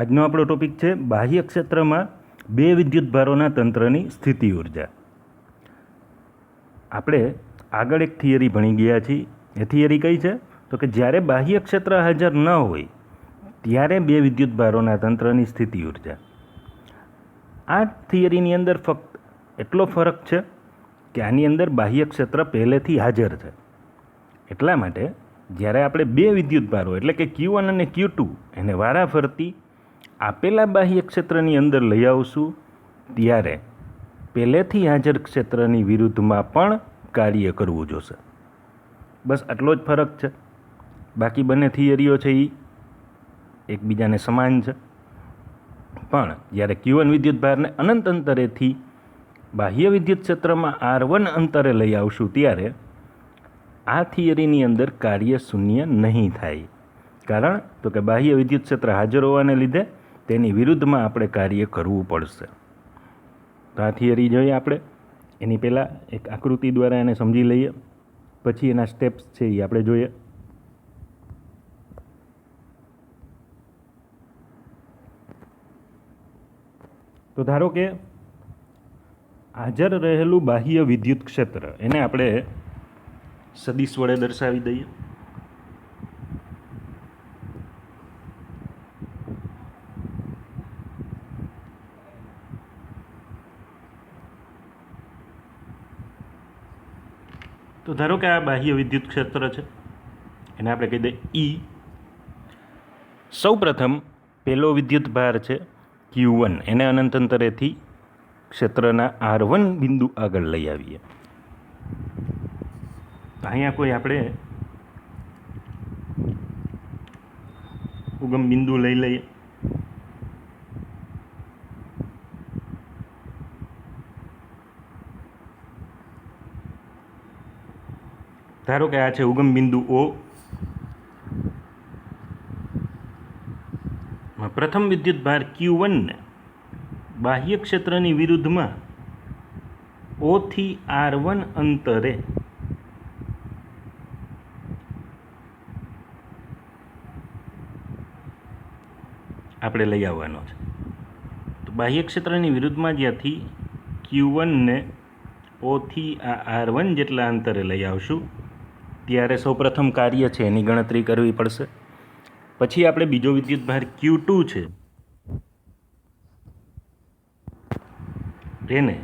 આજનો આપણો ટોપિક છે બાહ્ય ક્ષેત્રમાં બે વિદ્યુતભારોના તંત્રની સ્થિતિ ઉર્જા. આપણે આગળ એક થિયરી ભણી ગયા છીએ. એ થિયરી કઈ છે? તો કે જ્યારે બાહ્ય ક્ષેત્ર હાજર ન હોય ત્યારે બે વિદ્યુતભારોના તંત્રની સ્થિતિ ઉર્જા. આ થિયરીની અંદર ફક્ત એટલો ફરક છે કે આની અંદર બાહ્ય ક્ષેત્ર પહેલેથી હાજર છે. એટલા માટે જ્યારે આપણે બે વિદ્યુતભારો એટલે કે Q1 અને Q2 એને વારાફરતી આપેલા બાહ્ય ક્ષેત્રની અંદર લઈ આવશું ત્યારે પહેલેથી હાજર ક્ષેત્રની વિરુદ્ધમાં પણ કાર્ય કરવું જોશે. બસ આટલો જ ફરક છે. બાકી બંને થિયરીઓ છે એ એકબીજાને સમાન છે. પણ જ્યારે Q1 વિદ્યુતભારને અનંત અંતરેથી બાહ્ય વિદ્યુત ક્ષેત્રમાં R1 અંતરે લઈ આવશું ત્યારે આ થિયરીની અંદર કાર્ય શૂન્ય નહીં થાય. કારણ તો કે બાહ્ય વિદ્યુત ક્ષેત્ર હાજર હોવાને લીધે તેની વિરુદ્ધમાં આપણે કાર્ય કરવું પડશે. તો આ થિયરી જોઈએ આપણે. એની પહેલાં એક આકૃતિ દ્વારા એને સમજી લઈએ, પછી એના સ્ટેપ્સ છે એ આપણે જોઈએ. તો ધારો કે હાજર રહેલું બાહ્ય વિદ્યુત ક્ષેત્ર એને આપણે સદિશ વડે દર્શાવી દઈએ. તો ધારો કે આ બાહ્ય વિદ્યુત ક્ષેત્ર છે, એને આપણે કહી દઈએ E. સૌપ્રથમ પહેલો વિદ્યુત ભાર છે Q1, એને અનંત અંતરેથી ક્ષેત્રના R1 બિંદુ આગળ લઈ આવીએ. તો અહીંયા કોઈ આપણે ઉગમ બિંદુ લઈ લઈએ. ધારો કે આ છે ઉગમ બિંદુ O. પ્રથમ વિદ્યુત ભાર Q1 ને બાહ્ય ક્ષેત્રની વિરુદ્ધમાં O થી R1 અંતરે આપણે લઈ આવવાનો છે. તો બાહ્ય ક્ષેત્રની વિરુદ્ધમાં જ્યાંથી Q1 ને O થી આ R1 જેટલા અંતરે લઈ આવશું ત્યારે સૌપ્રથમ કાર્ય છે એની ગણતરી કરવી પડશે. પછી આપણે બીજો વિદ્યુતભાર Q2 છે એને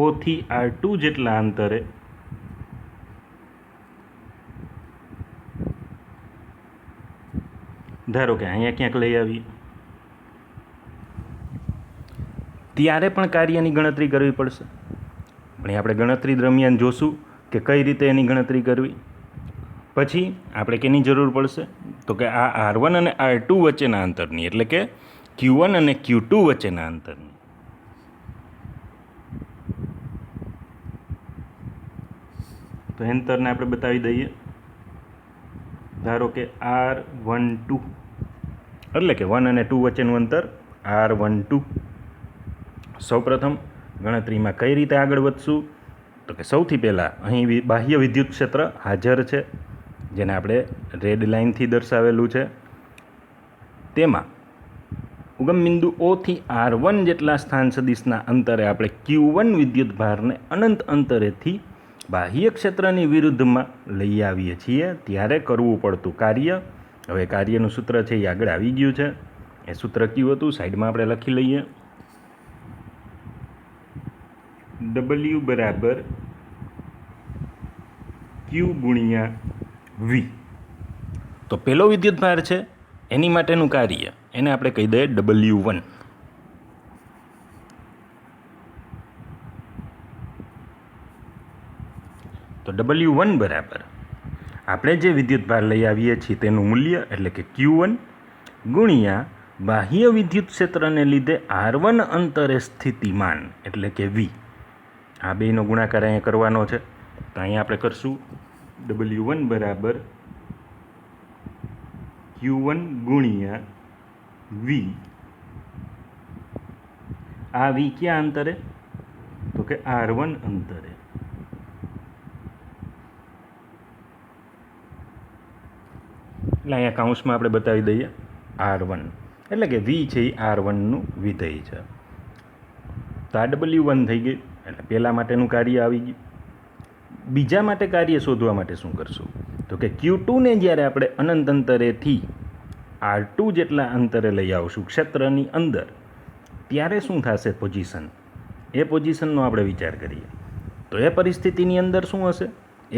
O થી R2 જેટલા અંતરે ધારો કે અહીંયા ક્યાંક લઈ આવીએ ત્યારે પણ કાર્યની ગણતરી કરવી પડશે. પણ આપણે ગણતરી દરમિયાન જોશું કે કઈ રીતે એની ગણતરી કરવી. પછી આપણે કેની જરૂર પડશે? તો કે આ R1 અને R2 વચ્ચેના અંતરની, એટલે કે Q1 અને Q2 વચ્ચેના અંતરની. તો અંતરને આપણે બતાવી દઈએ. ધારો કે R12 એટલે કે 1 અને 2 વચ્ચેનું અંતર R12. સૌપ્રથમ ગણતરીમાં કઈ રીતે આગળ વધશું? તો કે સૌથી પહેલાં અહીં બાહ્ય વિદ્યુત ક્ષેત્ર હાજર છે જેને આપણે રેડ લાઇનથી દર્શાવેલું છે. તેમાં ઉગમ બિંદુ O થી R1 જેટલા સ્થાન સદિશના અંતરે આપણે Q1 વિદ્યુત ભારને અનંત અંતરેથી બાહ્ય ક્ષેત્રની વિરુદ્ધમાં લઈ આવીએ છીએ ત્યારે કરવું પડતું કાર્ય. હવે કાર્યનું સૂત્ર છે એ આગળ આવી ગયું છે. એ સૂત્ર કયું હતું સાઈડમાં આપણે લખી લઈએ. W બરાબર Q ગુણ્યા V. તો પહેલો વિદ્યુતભાર છે એની માટેનું કાર્ય એને આપણે કહી દઈએ W1. તો W1 બરાબર આપણે જે વિદ્યુતભાર લઈ આવીએ છીએ તેનું મૂલ્ય એટલે કે Q1 ગુણ્યા બાહ્ય વિદ્યુત ક્ષેત્રને લીધે R1 અંતરે સ્થિતિમાન એટલે કે V. આ બેનો ગુણાકાર અહીંયા કરવાનો છે. તો અહીંયા આપણે કરશું W1 બરાબર Q1 ગુણ્યા V. આ V ક્યાં અંતરે? તો કે R1 અંતરે. એટલે અહીંયા કાઉન્સમાં આપણે બતાવી દઈએ R1. એટલે કે વી છે એ R1નું વિધેય છે. તો આ W1 થઈ ગઈ, એટલે પહેલાં માટેનું કાર્ય આવી ગયું. બીજા માટે કાર્ય શોધવા માટે શું કરશું? તો કે Q2ને જ્યારે આપણે અનંત અંતરેથી R2 જેટલા અંતરે લઈ આવશું ક્ષેત્રની અંદર, ત્યારે શું થશે પોઝિશન? એ પોઝિશનનો આપણે વિચાર કરીએ. તો એ પરિસ્થિતિની અંદર શું હશે?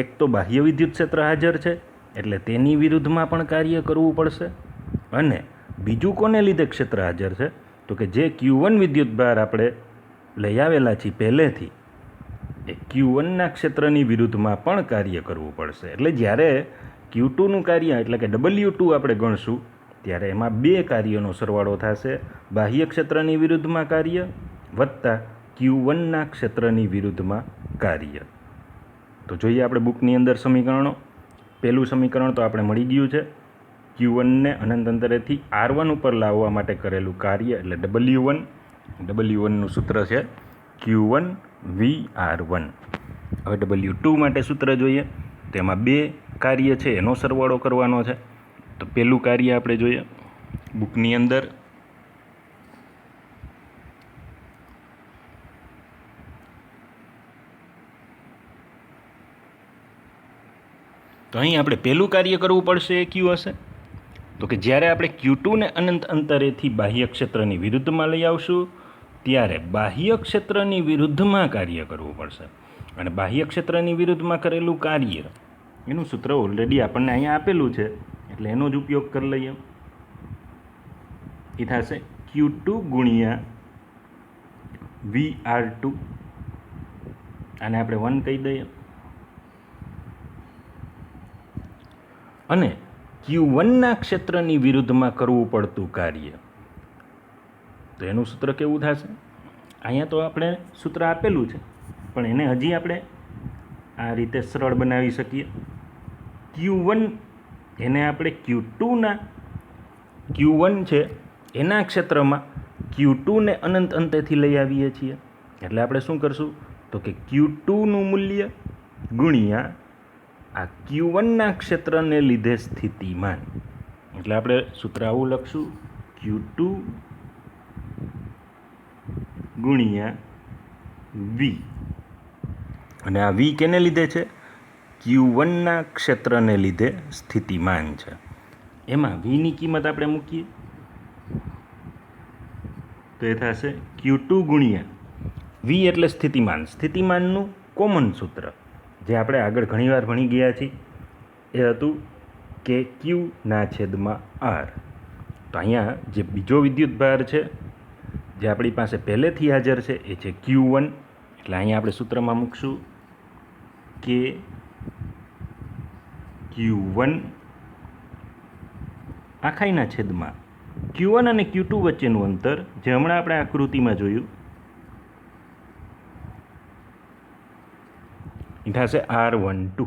એક તો બાહ્ય વિદ્યુત ક્ષેત્ર હાજર છે, એટલે તેની વિરુદ્ધમાં પણ કાર્ય કરવું પડશે. અને બીજું કોને લીધે ક્ષેત્ર હાજર છે? તો કે જે Q1 વિદ્યુતભાર આપણે લઈ આવેલા છીએ પહેલેથી, એ Q1ના ક્ષેત્રની વિરુદ્ધમાં પણ કાર્ય કરવું પડશે. એટલે જ્યારે Q2નું કાર્ય એટલે કે W2 આપણે ગણશું, ત્યારે એમાં બે કાર્યોનો સરવાળો થશે. બાહ્ય ક્ષેત્રની વિરુદ્ધમાં કાર્ય વત્તા Q1ના ક્ષેત્રની વિરુદ્ધમાં કાર્ય. તો જોઈએ આપણે બુકની અંદર સમીકરણો. પહેલું સમીકરણ તો આપણે મળી ગયું છે. Q1ને અનંત અંતરેથી R1 ઉપર લાવવા માટે કરેલું કાર્ય એટલે W1. W1નું સૂત્ર છે Q1 VR1. હવે W2 માટે સૂત્ર જોઈએ. તેમાં બે કાર્ય છે એનો સરવાળો કરવાનો છે. તો પહેલું કાર્ય આપણે જોઈએ બુકની અંદર. તો અહીં આપણે પહેલું કાર્ય કરવું પડશે એ કયું હશે? તો કે જ્યારે આપણે Q2ને અનંત અંતરેથી બાહ્ય ક્ષેત્રની વિરુદ્ધમાં લઈ આવશું, ત્યારે બાહ્ય ક્ષેત્રની વિરુદ્ધમાં કાર્ય કરવું પડશે. અને બાહ્ય ક્ષેત્રની વિરુદ્ધમાં કરેલું કાર્ય એનું સૂત્ર ઓલરેડી આપણને અહીંયા આપેલું છે, એટલે એનો જ ઉપયોગ કરી લઈએ. એ થશે Q2 ગુણ્યા VR2. આને આપણે 1 કહી દઈએ. અને Q1ના ક્ષેત્રની વિરુદ્ધમાં કરવું પડતું કાર્ય, તો એનું સૂત્ર કેવું થશે? અહીંયા તો આપણે સૂત્ર આપેલું છે, પણ એને હજી આપણે આ રીતે સરળ બનાવી શકીએ. Q1 એને આપણે Q1 છે એના ક્ષેત્રમાં Q2ને અનંત અંતેથી લઈ આવીએ છીએ. એટલે આપણે શું કરશું? તો કે Q2નું મૂલ્ય ગુણ્યા આ Q1ના ક્ષેત્રને લીધે સ્થિતિમાન. એટલે આપણે સૂત્ર આવું લખશું Q2 ગુણ્યા V. અને આ V કેને લીધે છે? Q1ના ક્ષેત્રને લીધે સ્થિતિમાન છે. એમાં Vની કિંમત આપણે મૂકીએ તો એ થશે Q2 ગુણ્યા V એટલે સ્થિતિમાન. સ્થિતિમાનનું કોમન સૂત્ર જે આપણે આગળ ઘણીવાર ભણી ગયા છીએ એ હતું કે Q/R. તો અહીંયા જે બીજો વિદ્યુતભાર છે જે આપણી પાસે પહેલેથી હાજર છે એ છે Q1. એટલે અહીંયા આપણે સૂત્રમાં મૂકશું કે Q1 આખાઈના છેદમાં Q1 અને Q2 વચ્ચેનું અંતર જે હમણાં આપણે આકૃતિમાં જોયું એ થશે R12.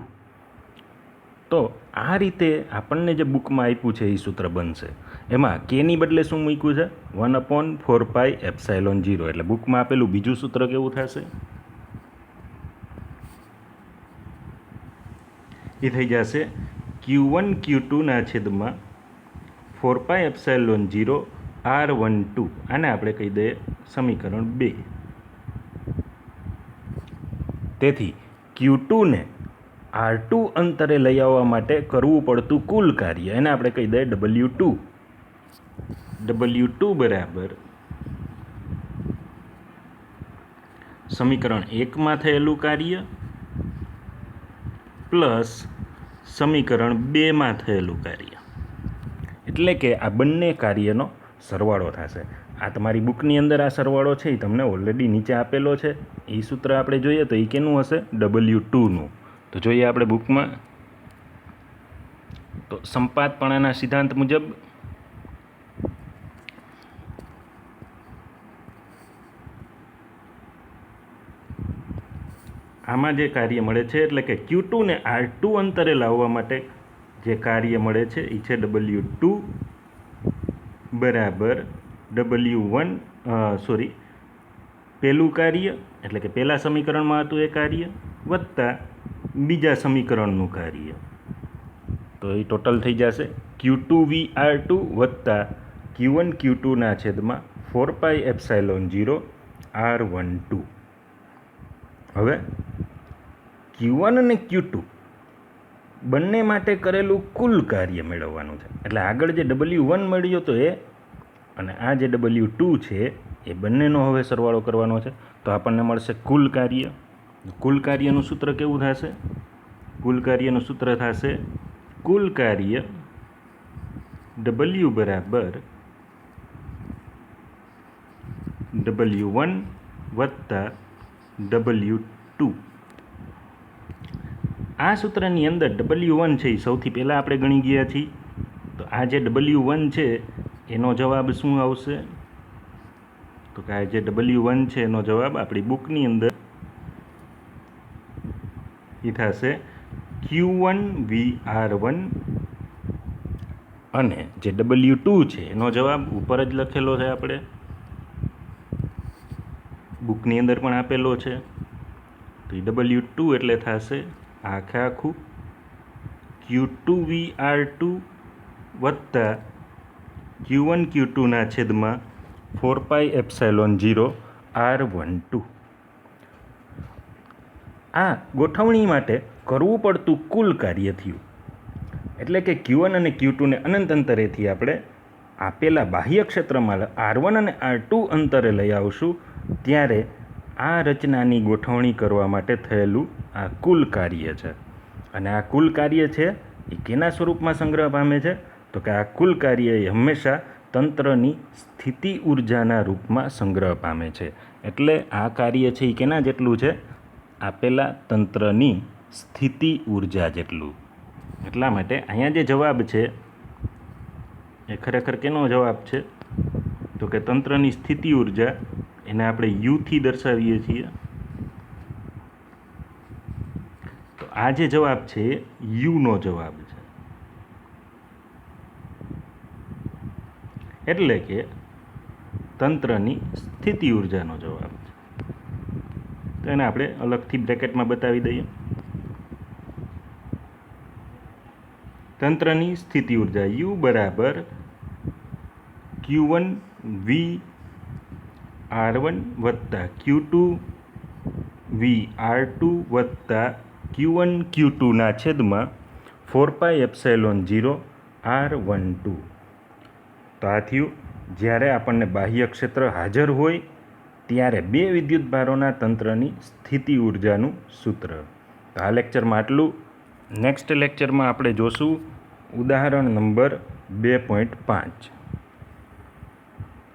તો આ રીતે આપણને જે બુકમાં આપ્યું છે એ સૂત્ર બનશે. એમાં કેની બદલે શું મૂક્યું છે? 1/4πε0. એટલે બુકમાં આપેલું બીજું સૂત્ર કેવું થશે? એ થઈ જશે Q1 Q2ના છેદમાં 4πε0 R12. આને આપણે કહી દઈએ સમીકરણ 2. તેથી Q2ને R2 અંતરે લઈ આવવા માટે કરવું પડતું કુલ કાર્ય એને આપણે કહી દઈએ W2. W2 બરાબર સમીકરણ 1માં થયેલું કાર્ય પ્લસ સમીકરણ 2માં થયેલું કાર્ય. એટલે કે આ બંને કાર્યનો સરવાળો થશે. આ તમારી બુકની અંદર આ સરવાળો છે એ તમને ઓલરેડી નીચે આપેલો છે. એ સૂત્ર આપણે જોઈએ તો એ કેનું હશે? W2નું. તો જોઈએ આપણે બુકમાં. તો સંપાતપણાના સિદ્ધાંત મુજબ આમાં જે કાર્ય મળે છે એટલે કે Q2ને R2 અંતરે લાવવા માટે જે કાર્ય મળે છે એ છે W2 બરાબર W1 પહેલું કાર્ય એટલે કે પહેલા સમીકરણમાં હતું એ કાર્ય વત્તા બીજા સમીકરણનું કાર્ય. તો એ ટોટલ થઈ જશે Q2VR2 વત્તા Q1 Q2 છેદમાં 4πε0 R12. હવે Q1 અને Q2 બંને માટે કરેલું કુલ કાર્ય મેળવવાનું છે. એટલે આગળ જે W1 મળ્યો તો એ અને આ જે W2 છે એ બંનેનો હવે સરવાળો કરવાનો છે. તો આપણને મળશે કુલ કાર્ય. કુલ કાર્યનું સૂત્ર કેવું થશે? કુલ કાર્યનું સૂત્ર થશે કુલ કાર્ય W બરાબર W1 વત્તા W2. આ સૂત્રની અંદર W1 છે એ સૌથી પહેલાં આપણે ગણી ગયા છીએ. તો આ જે W1 છે એનો જવાબ શું આવશે? તો કે આ જે W1 છે એનો જવાબ આપણી બુકની અંદર એ થશે Q1 VR1 અને જે W2 છે એનો જવાબ ઉપર જ લખેલો છે, આપણે બુકની અંદર પણ આપેલો છે. તો એ W2 એટલે થશે આખે આખું Q2 VR2 વત્તા Q1 Q2 છેદમાં 4πε0 R12. આ ગોઠવણી માટે કરવું પડતું કુલ કાર્ય થયું. એટલે કે Q1 અને Q2ને અનંત અંતરેથી આપણે આપેલા બાહ્ય ક્ષેત્રમાં R1 અને R2 અંતરે લઈ આવશું ત્યારે આ રચનાની ગોઠવણી કરવા માટે થયેલું આ કુલ કાર્ય છે. અને આ કુલ કાર્ય છે એ કેના સ્વરૂપમાં સંગ્રહ પામે છે? તો કે આ કુલ કાર્ય એ હંમેશા તંત્રની સ્થિતિ ઉર્જાના રૂપમાં સંગ્રહ પામે છે. એટલે આ કાર્ય છે એ કેના જેટલું છે? આપેલા તંત્રની સ્થિતિ ઉર્જા જેટલું. એટલા માટે અહીંયા જે જવાબ છે એ ખરેખર કેનો જવાબ છે? તો કે તંત્રની સ્થિતિ ઉર્જા એને આપણે યુથી દર્શાવીએ છીએ. તો આ જે જવાબ છે એ યુનો જવાબ છે. એટલે કે તંત્રની સ્થિતિ ઉર્જાનો જવાબ છે. તો એને આપણે અલગથી બ્રેકેટમાં બતાવી દઈએ. તંત્રની સ્થિતિ ઉર્જા U બરાબર Q1 VR1 વત્તા Q2 VR2 વત્તા Q1 Q2 છેદમાં 4πε0 R12. તો આ થયું જ્યારે આપણને બાહ્ય ક્ષેત્ર હાજર હોય ત્યારે બે વિદ્યુતભારોના તંત્રની સ્થિતિ ઉર્જાનું સૂત્ર. તો આ લેક્ચરમાં આટલું. નેક્સ્ટ લેક્ચરમાં આપણે જોશું ઉદાહરણ નંબર 2.5.